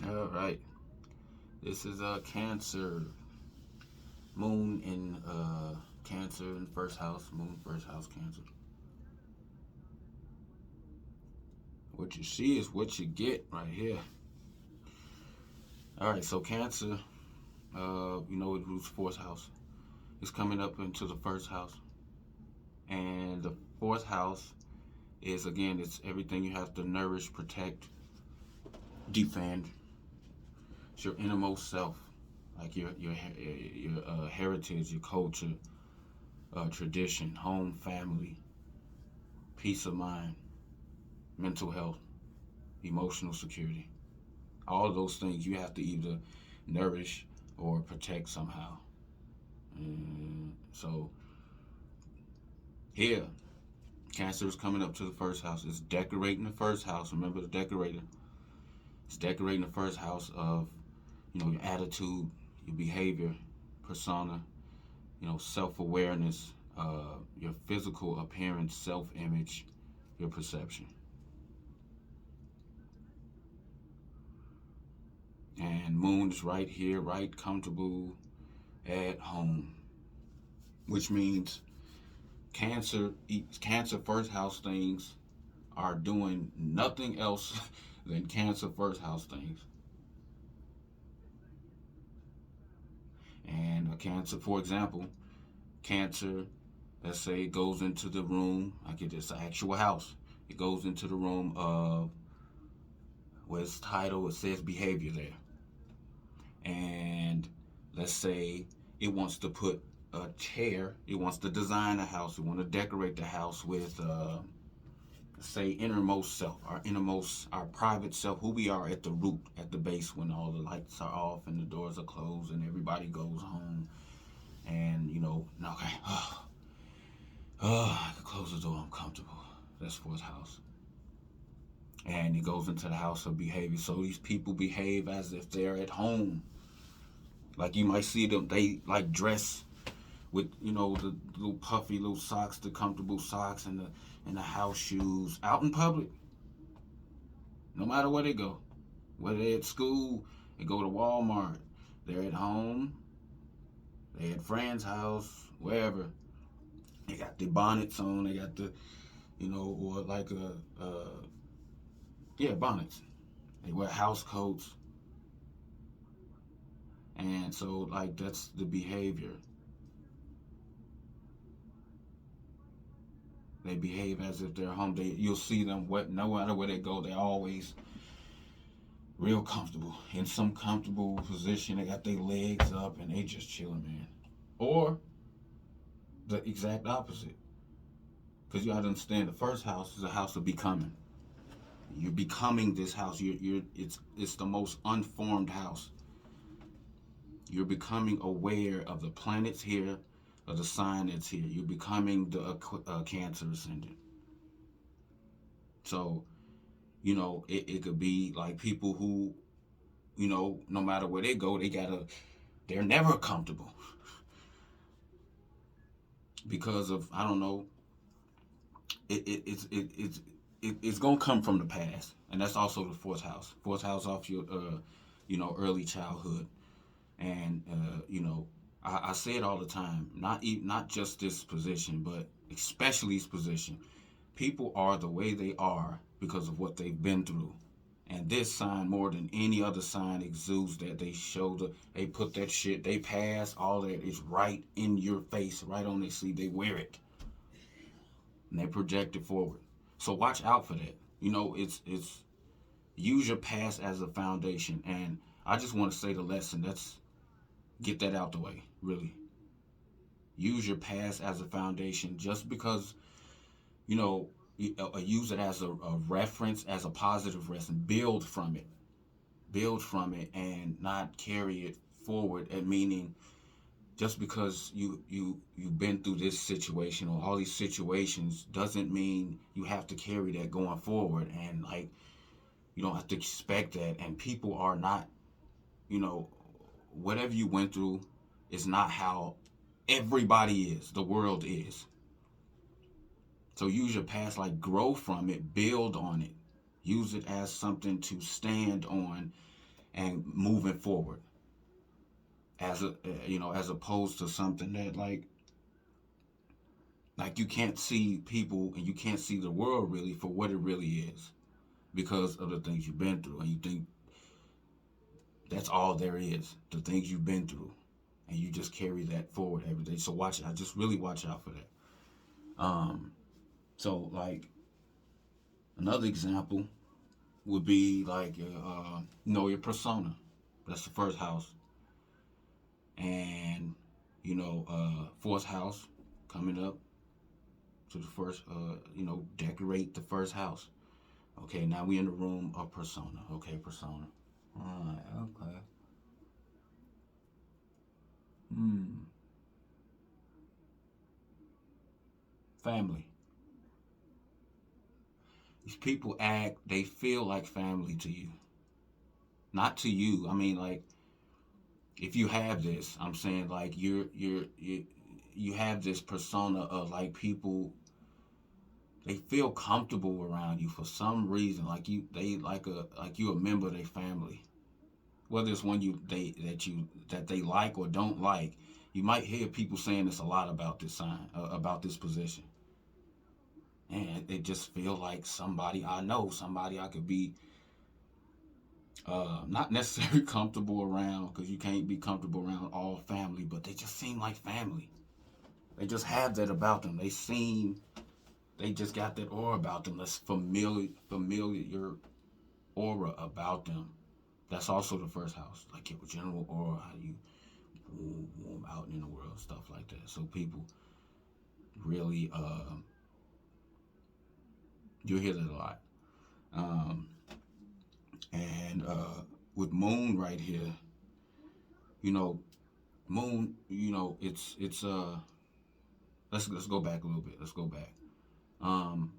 All right. This is Cancer. Moon in Cancer in first house. Moon first house Cancer. What you see is what you get right here. All right. So Cancer, it rules fourth house. It's coming up into the first house, and the fourth house is again. It's everything you have to nourish, protect, defend. It's your innermost self, like your heritage, your culture, tradition, home, family, peace of mind, mental health, emotional security. All of those things you have to either nourish or protect somehow. And so here, Cancer is coming up to the first house. It's decorating the first house. Remember the decorator. It's decorating the first house of your attitude, your behavior, persona, self awareness, your physical appearance, self image, your perception. And Moon is right here, right comfortable at home, which means Cancer first house things are doing nothing else than Cancer first house things. And a Cancer, for example, Cancer, let's say it goes into the room, like it's an actual house. It goes into the room of where its title, it says behavior there. And let's say it wants to put a chair, it wants to design a house, it wants to decorate the house with, say, innermost self, our innermost, our private self, who we are at the root, at the base when all the lights are off and the doors are closed and everybody goes home. And, okay, I can close the door, I'm comfortable. That's fourth house. And it goes into the house of behavior. So these people behave as if they're at home. Like you might see them, they like dress with the little puffy little socks, the comfortable socks, and the house shoes out in public. No matter where they go, whether they're at school, they go to Walmart, they're at home, they at friend's house, wherever. They got their bonnets on, they got the or like bonnets. They wear house coats, and so like that's the behavior. They behave as if they're home. You'll see them no matter where they go. They're always real comfortable in some comfortable position. They got their legs up and they just chilling, man. Or the exact opposite, because you got to understand the first house is a house of becoming. You're becoming this house. It's the most unformed house. You're becoming aware of the planets here, of the sign that's here. You're becoming the Cancer ascendant. So it could be like people who no matter where they go, they're never comfortable because of I don't know. It's gonna come from the past, and that's also the fourth house. Fourth house off your early childhood, and I say it all the time. Not just this position, but especially this position. People are the way they are because of what they've been through. And this sign, more than any other sign, exudes that. They put that shit, they pass, all that is right in your face, right on their sleeve. They wear it and they project it forward. So watch out for that. It's use your past as a foundation. And I just want to say the lesson. Let's get that out the way, really. Use your past as a foundation. Just because, use it as a reference, as a positive reference. Build from it, and not carry it forward. And meaning, just because you've been through this situation or all these situations doesn't mean you have to carry that going forward. And like you don't have to expect that. And people are not, you know, whatever you went through is not how everybody is. The world is. So use your past, like grow from it, build on it, use it as something to stand on, and moving forward, as a as opposed to something that like you can't see people and you can't see the world really for what it really is because of the things you've been through, and you think that's all there is, the things you've been through, and you just carry that forward every day. So watch it. I just really watch out for that. Um, so like another example would be like know your persona. That's the first house, and fourth house coming up to the first. Decorate the first house. Okay, now we in the room of persona. Okay, persona. All right. Okay. Hmm. Family. These people act. They feel like family to you, not to you. I mean, like if you have this, I'm saying like you have this persona of like people. They feel comfortable around you for some reason. Like you a member of their family. Whether it's one that they like or don't like, you might hear people saying this a lot about this sign, about this position, and it just feel like somebody I know, somebody I could be not necessarily comfortable around, because you can't be comfortable around all family, but they just seem like family. They just have that about them. They just got that aura about them. That's familiar aura about them. That's also the first house, like your general aura, how you move out in the world, stuff like that. So people really, you hear that a lot. Um, and with Moon right here, you know, Moon, it's let's go back a little bit. Let's go back. Um,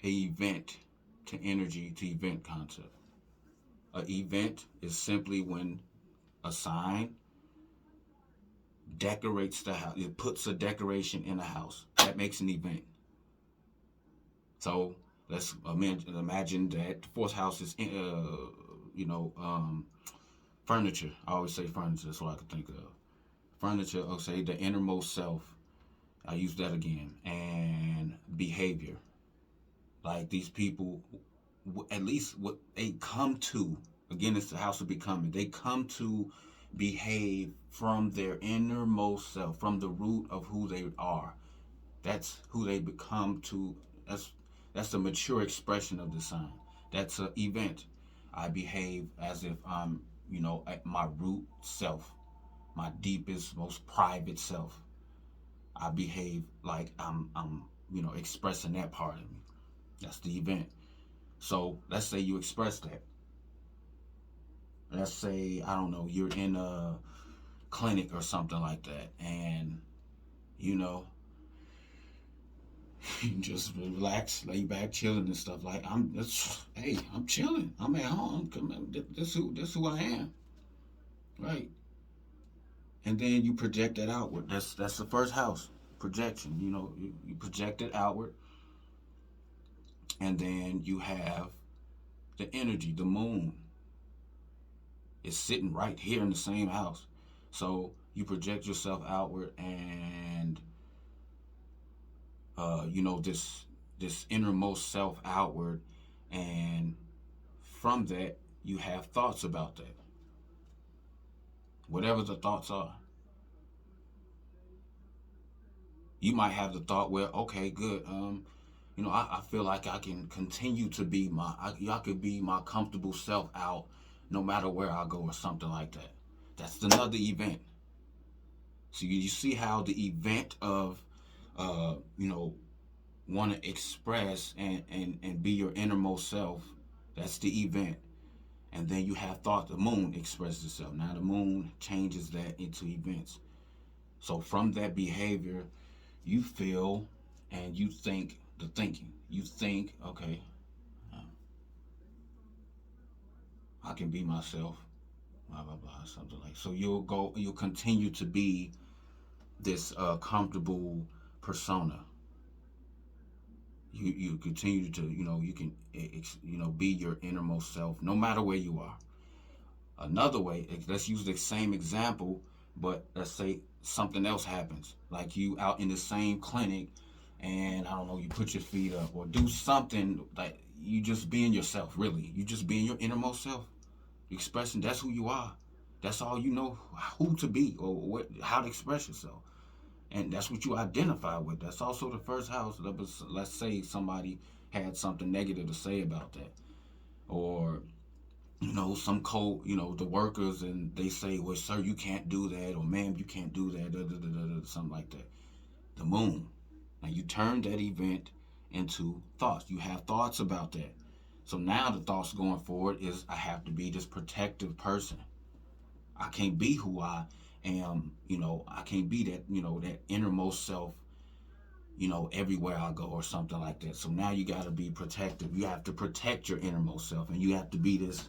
a event to energy to event concept. An event is simply when a sign decorates the house. It puts a decoration in a house. That makes an event. So let's imagine that the fourth house is, furniture. I always say furniture. That's what I can think of. Furniture, I'll say the innermost self. I use that again. And behavior. Like these people, at least what they come to, again, it's the house of becoming. They come to behave from their innermost self, from the root of who they are. That's who they become to. That's the mature expression of the sign. That's an event. I behave as if I'm, at my root self, my deepest, most private self. I behave like I'm expressing that part of me. That's the event. So let's say you express that. Let's say, I don't know, you're in a clinic or something like that, and you know, you just relax, lay back, chilling and stuff. Like hey, I'm chilling. I'm at home. This who I am, right? And then you project that outward. That's the first house projection. You project it outward, and then you have the energy. The moon is sitting right here in the same house, so you project yourself outward, and this innermost self outward, and from that you have thoughts about that, whatever the thoughts are. You might have the thought, well, okay, good, I feel like I can continue to be I could be my comfortable self out no matter where I go, or something like that. That's another event. So you see how the event of uh you know want to express and be your innermost self, that's the event. And then you have thought. The moon expresses itself. Now the moon changes that into events. So from that behavior, you feel and you think the thinking. You think, okay, uh, I can be myself, blah blah blah, something like. So you'll continue to be this comfortable persona. You continue to, you can be your innermost self no matter where you are. Another way, let's use the same example, but let's say something else happens, like you out in the same clinic, and I don't know, you put your feet up or do something like you just being yourself. Really, you just being your innermost self, expressing that's who you are. That's all you know who to be or how to express yourself, and that's what you identify with. That's also the first house. Let's say somebody had something negative to say about that, or some code, the workers, and they say, well, sir, you can't do that, or ma'am, you can't do that, something like that. The moon. Now you turn that event into thoughts. You have thoughts about that. So now the thoughts going forward is I have to be this protective person. I can't be who I am, I can't be that, that innermost self, everywhere I go or something like that. So now you got to be protective. You have to protect your innermost self, and you have to be this,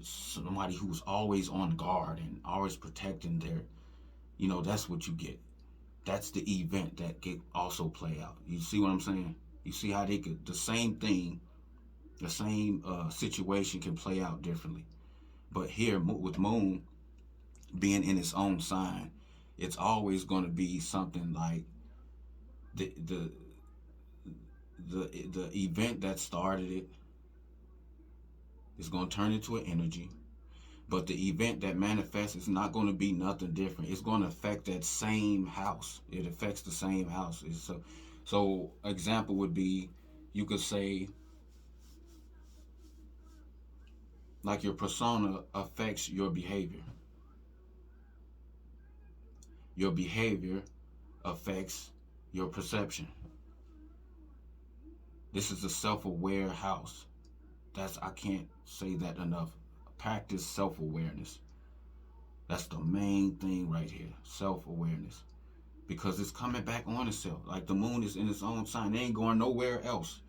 somebody who's always on guard and always protecting their, that's what you get. That's the event that get also play out. You see what I'm saying? You see how they could, the same thing, the same situation can play out differently. But here with Moon being in its own sign, it's always going to be something like the the the event that started it is going to turn into an energy. But the event that manifests is not going to be nothing different. It's going to affect that same house. It affects the same house. So example would be, you could say, like your persona affects your behavior. Your behavior affects your perception. This is a self-aware house. I can't say that enough. Practice self-awareness. That's the main thing right here. Self-awareness. Because it's coming back on itself. Like the moon is in its own sign. It ain't going nowhere else.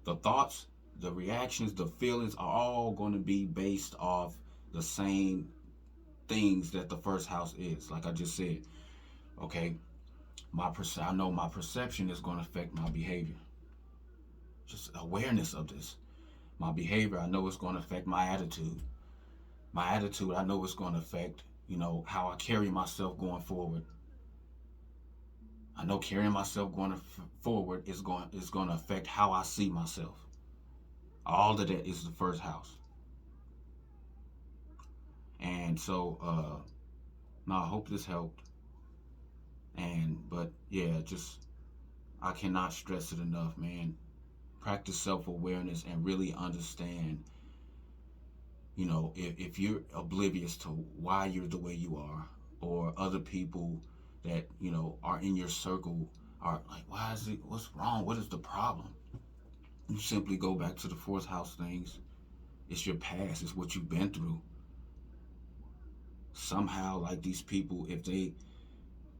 The thoughts, the reactions, the feelings are all going to be based off the same things that the first house is. Like I just said, okay, I know my perception is going to affect my behavior. Just awareness of this. My behavior, I know it's going to affect my attitude. My attitude, I know it's going to affect, how I carry myself going forward. I know carrying myself going forward is going to affect how I see myself. All of that is the first house. And so, no, I hope this helped. But yeah, just I cannot stress it enough, man. Practice self-awareness and really understand, if you're oblivious to why you're the way you are, or other people that, are in your circle are like, what's wrong? What is the problem? You simply go back to the fourth house things. It's your past. It's what you've been through. Somehow, like these people, if they,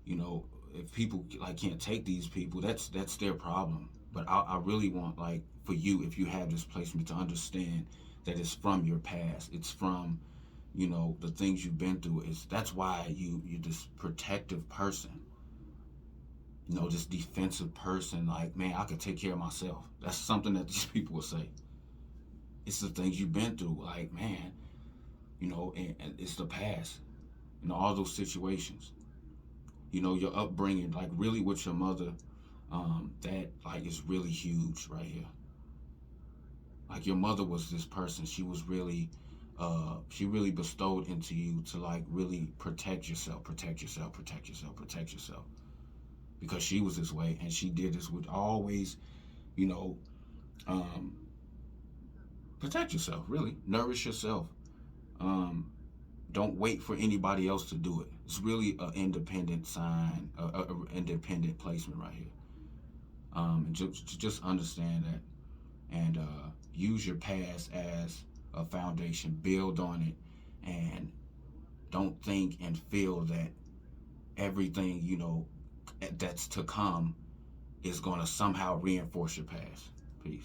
if people like can't take these people, that's their problem. But I really want, like, for you, if you have this placement, to understand that it's from your past. It's from, the things you've been through. That's why you're this protective person. This defensive person. Like, man, I could take care of myself. That's something that these people will say. It's the things you've been through. Like, man, and it's the past. All those situations. Your upbringing, like really with your mother, that like is really huge right here. Like your mother was this person. She was really, she really bestowed into you to like really protect yourself, protect yourself, protect yourself, protect yourself. Because she was this way, and she did this with always, you know, um, protect yourself. Really, nourish yourself. Um, don't wait for anybody else to do it. It's really an independent sign, independent placement right here. And just understand that, and use your past as a foundation. Build on it, and don't think and feel that everything that's to come is going to somehow reinforce your past. Peace.